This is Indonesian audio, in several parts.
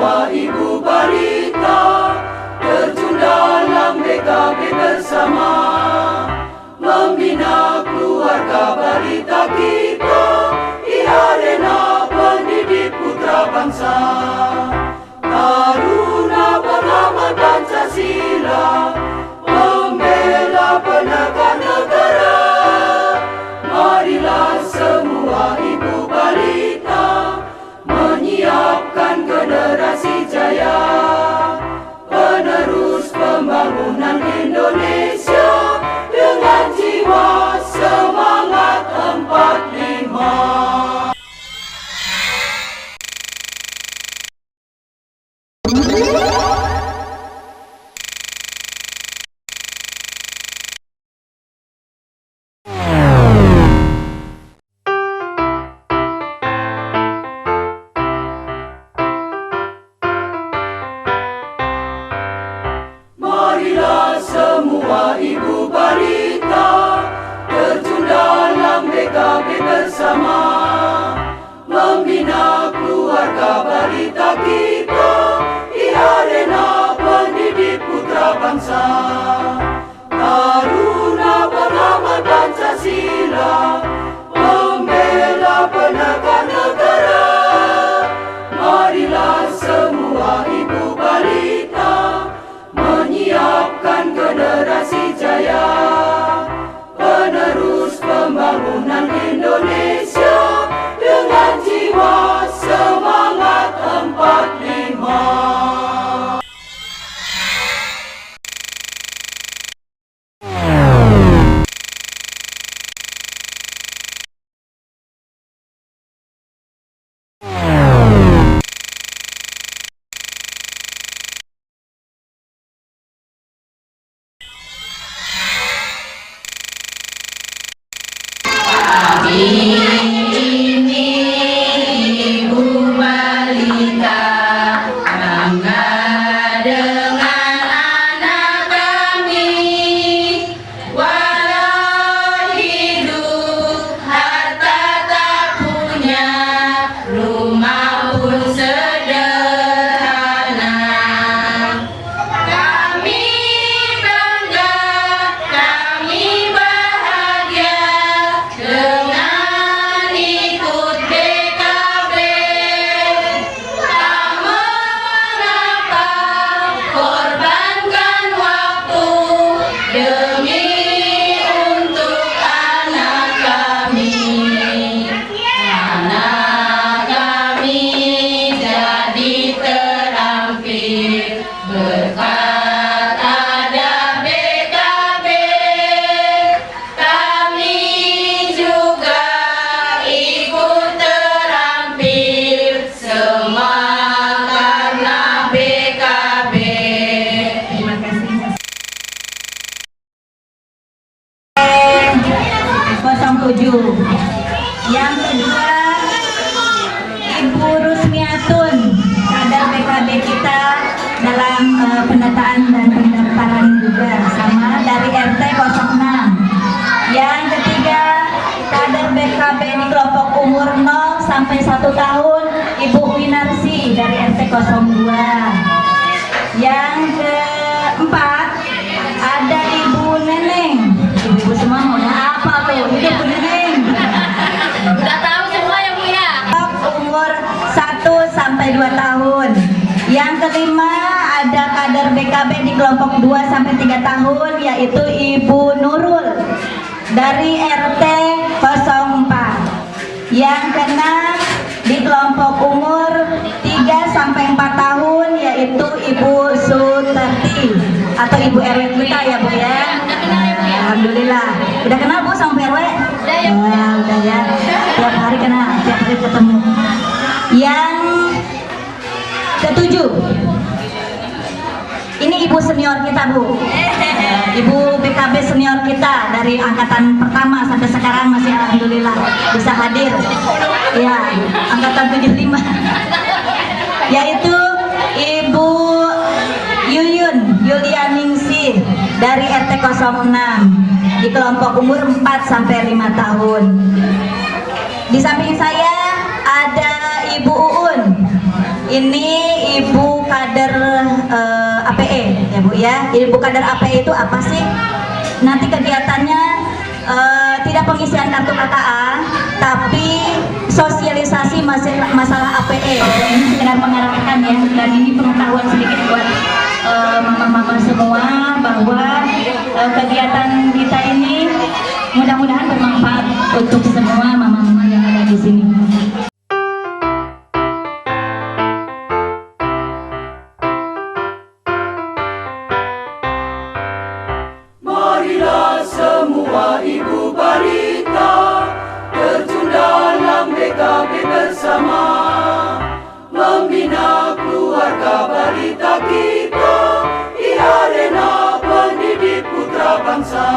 semua ibu balita terjun dalam BKB bersama, membina keluarga balita kita di arena pendidik putra bangsa. Taruna pengamal Pancasila, pembela penegak negara, marilah semua ibu balita menyiapkan generasi jaya, penerus pembangunan Indonesia dengan jiwa semangat 45. Marilah semua ibu balita terjun dalam BKB bersama, membina keluarga balita kita di arena pendidik putra bangsa. Taruna pengamal Pancasila, pembela penegak negara, marilah semua ibu balita menyiapkan generasi jaya, penerus pembangunan Indonesia dengan jiwa semangat 45. Ini ibu balita bangga dengan anak kami, walau hidup harta tak punya, rumah pun sederhana. Kami bangga, kami bahagia dengan ikut BKB. Tak mengapa korbankan waktu demi untuk anak kami. Anak kami jadi terampil berkat ada BKB. Kami juga ikut terampil semua karena BKB. Terima kasih. 07. Yang kedua, Ibu Rusmiatun, kader BKB kita dalam pendataan dan pendaftaran juga sama dari RT 06. Yang ketiga, kader BKB di kelompok umur 0 sampai 1 tahun, Ibu Winarsi dari RT 02. Yang keempat, ada Ibu Neneng. Ibu semua maunya apa tuh? Ibu Neneng. Udah tahu semua ya Bu ya? Umur 1 sampai 2 tahun. Yang kelima, ada kader BKB di kelompok 2 sampai 3 tahun, yaitu Ibu Nurul dari RT 04. Yang keenam, di kelompok umur 3 sampai 4 tahun, yaitu Ibu Suterti atau Ibu RW kita ya Bu ya. Alhamdulillah. Udah kenal Bu sama RW? Udah ya. Udah ya. Tiap hari kenal, tiap hari ketemu. Yang ketujuh, ini Ibu senior kita Bu. Ibu BKB senior kita dari angkatan pertama sampai sekarang masih alhamdulillah bisa hadir. Ya, angkatan 75. Yaitu Ibu Yuyun Yulianingsih dari RT 06 di kelompok umur 4 sampai 5 tahun. Di samping saya ada Ibu Uun. Ini Ibu Kader APE ya Bu ya. Ibu Kader APE itu apa sih? Nanti kegiatannya tidak pengisian kartu KKA, tapi sosialisasi masalah APE. Ini sekedar mengarahkan ya, dan ini pengetahuan sedikit buat mama-mama semua bahwa kegiatan kita ini mudah-mudahan bermanfaat untuk semua mama-mama yang ada di sini. Marilah semua ibu balita terjun dalam BKB bersama, membina keluarga balita kita di arena pendidik putra bangsa.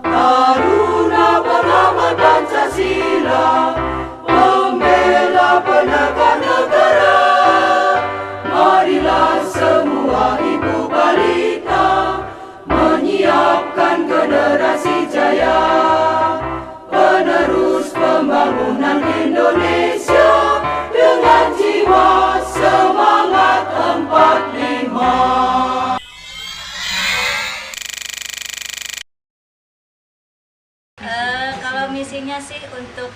Taruna pengamat Pancasila, pembela penegak negara, marilah semua ibu balita menyiapkan generasi jaya, penerus pembangunan Indonesia dengan jiwa semangat 45. Kalau misinya sih untuk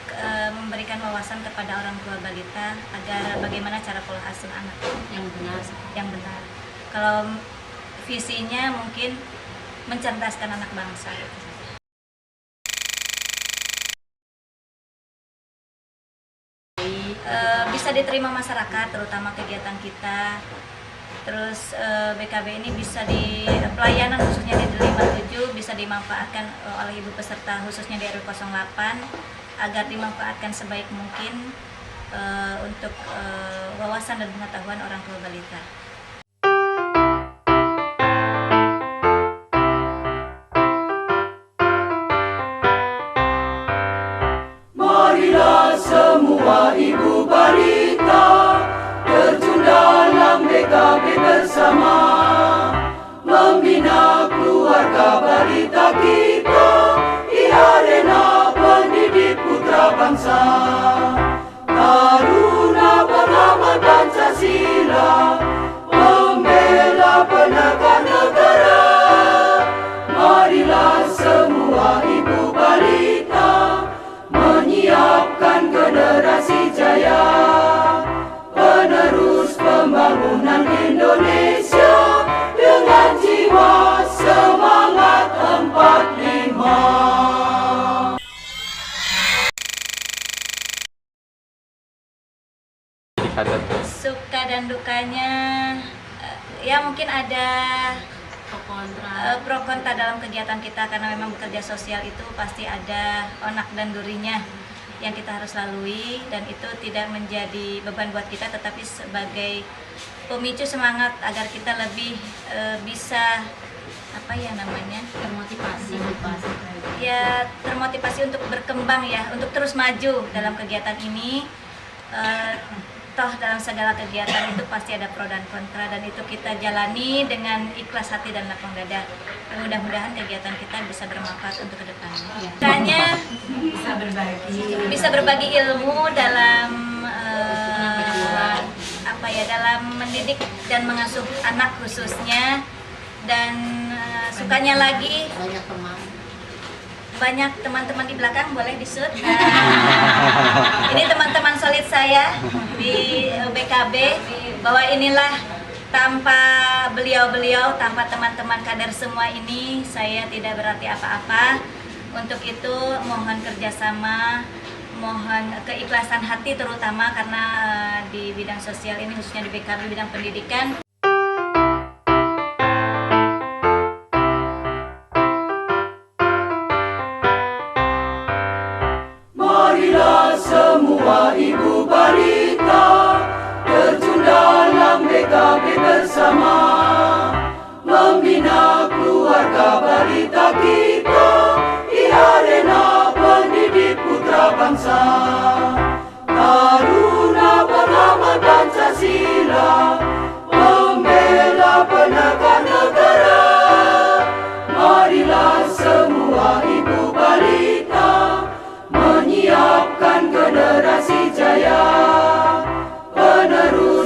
memberikan wawasan kepada orang tua balita agar bagaimana cara pola asuh anak yang benar. Kalau visinya mungkin mencerdaskan anak bangsa. Bisa diterima masyarakat, terutama kegiatan kita. Terus BKB ini bisa pelayanan khususnya di 57 bisa dimanfaatkan oleh ibu peserta khususnya di RW 08 agar dimanfaatkan sebaik mungkin untuk wawasan dan pengetahuan orang tua balita. Marilah semua ibu balita terjun dalam BKB bersama, membina keluarga balita kita di arena pendidik putra bangsa. Taruna pengamat Pancasila, pembela penegak negara, marilah semua ibu balita menyiapkan generasi jaya, penerus pembangunan Indonesia dengan jiwa semangat 45. Suka dan dukanya ya mungkin ada pro kontra dalam kegiatan kita, karena memang bekerja sosial itu pasti ada onak dan durinya yang kita harus lalui, dan itu tidak menjadi beban buat kita tetapi sebagai pemicu semangat agar kita lebih bisa termotivasi untuk berkembang ya, untuk terus maju dalam kegiatan ini. Toh dalam segala kegiatan itu pasti ada pro dan kontra, dan itu kita jalani dengan ikhlas hati dan lapang dada. Mudah-mudahan kegiatan kita bisa bermanfaat untuk kedepannya. Makanya bisa berbagi ilmu dalam dalam mendidik dan mengasuh anak khususnya, dan sukanya lagi banyak teman-teman di belakang boleh disut. Ini teman-teman solid saya di BKB, bahwa inilah tanpa beliau-beliau, tanpa teman-teman kader semua ini, saya tidak berarti apa-apa. Untuk itu mohon kerjasama, mohon keikhlasan hati terutama, karena di bidang sosial ini khususnya di BKB bidang pendidikan. Marilah semua ibu balita terjun dalam BKB bersama, membina keluarga balita kita di arena pendidik putra bangsa. Taruna pengamat Pancasila, pembela penegak negara, marilah semua ibu balita menyiapkan generasi jaya, penerus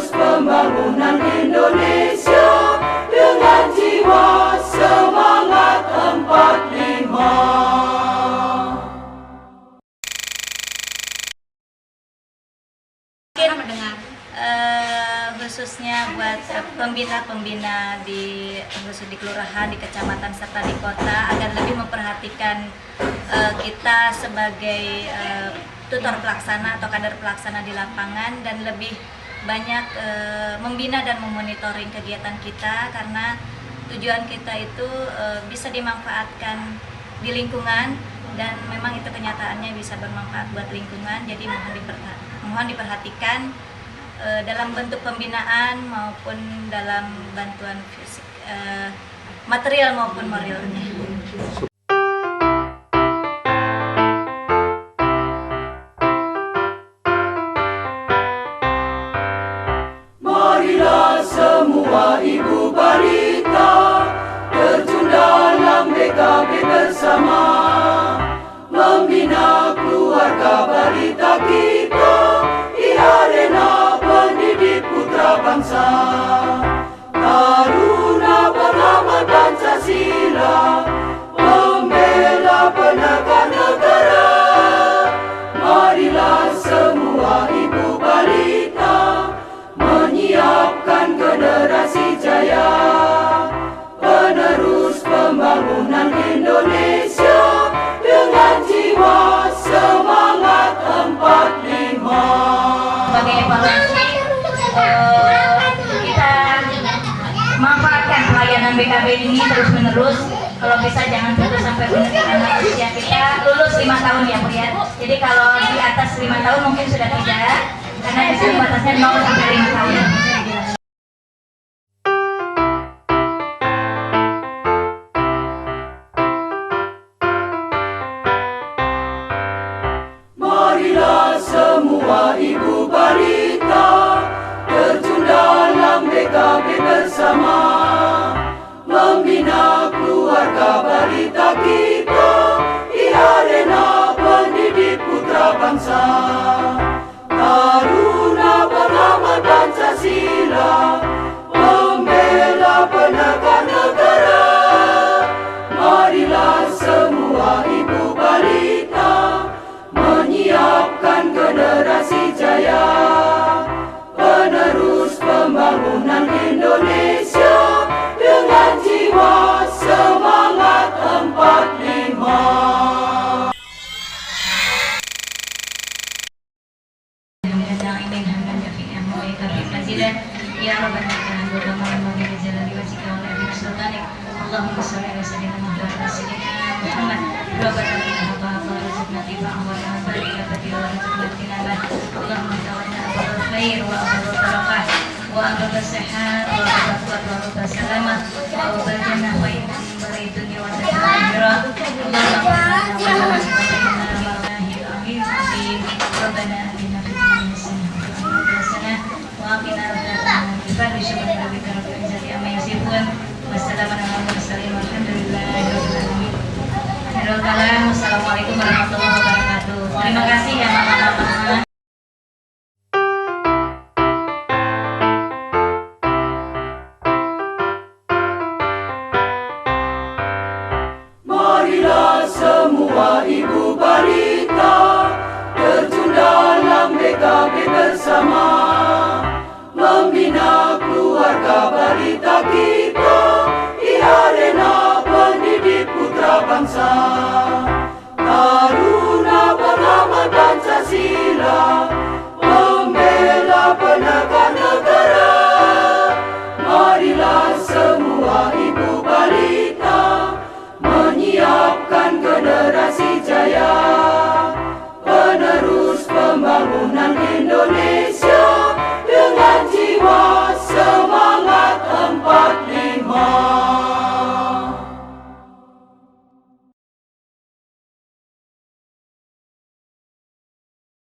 khususnya buat pembina-pembina khusus di kelurahan, di kecamatan serta di kota agar lebih memperhatikan kita sebagai tutor pelaksana atau kader pelaksana di lapangan dan lebih banyak membina dan memonitoring kegiatan kita karena tujuan kita itu bisa dimanfaatkan di lingkungan dan memang itu kenyataannya bisa bermanfaat buat lingkungan. Jadi mohon diperhatikan dalam bentuk pembinaan maupun dalam bantuan fisik, material maupun moralnya. Marilah semua ibu balita terjun dalam BKB bersama, membina keluarga balita kita di arena pendidik putra bangsa. Taruna pengamat Pancasila, pembela penegak negara, marilah semua ibu balita menyiapkan generasi jaya, penerus pembangunan Indonesia dengan jiwa semangat 45. Sebagai evaluasi, kita manfaatkan pelayanan BKB ini terus-menerus. Kalau bisa jangan putus sampai benar karena usia kita lulus 5 tahun ya Bu ya. Jadi kalau di atas 5 tahun mungkin sudah tidak, karena di sini batasnya 0 sampai 5 tahun. Marilah semua ibu balita terjun dalam BKB bersama, membina keluarga balita kita di arena pendidik putra bangsa. Taruna pengamat Pancasila, pembela penegak negara, marilah semua ibu balita menyiapkan generasi jaya, penerus pembangunan Indonesia dengan jiwa semangat 45. Ya Rabbana alhamdulillah Muhammad wa jalali wa zikra wa nabi sultanik Allahumma shalli ala sayyidina Muhammad wa sayyidina Muhammad Rabbana inna Allah wa rizqna tiba'a wa la barika wa rizqna tinaba Allahumma tawalla wa khair wa abdul barakah wa abdul sihat wa abdul quwwat wa salamah wa abdul jannah wa bari dunya wa akhirah Allahumma Rabbana atina fid dunya hasanah wa qina Wassalamualaikum warahmatullahi wabarakatuh. Terima kasih ya mama-mama. Marilah semua ibu balita terjun dalam BKB bersama, membina keluarga balita kita di arena pendidik putra bangsa. Taruna pengamat Pancasila, pembela penegak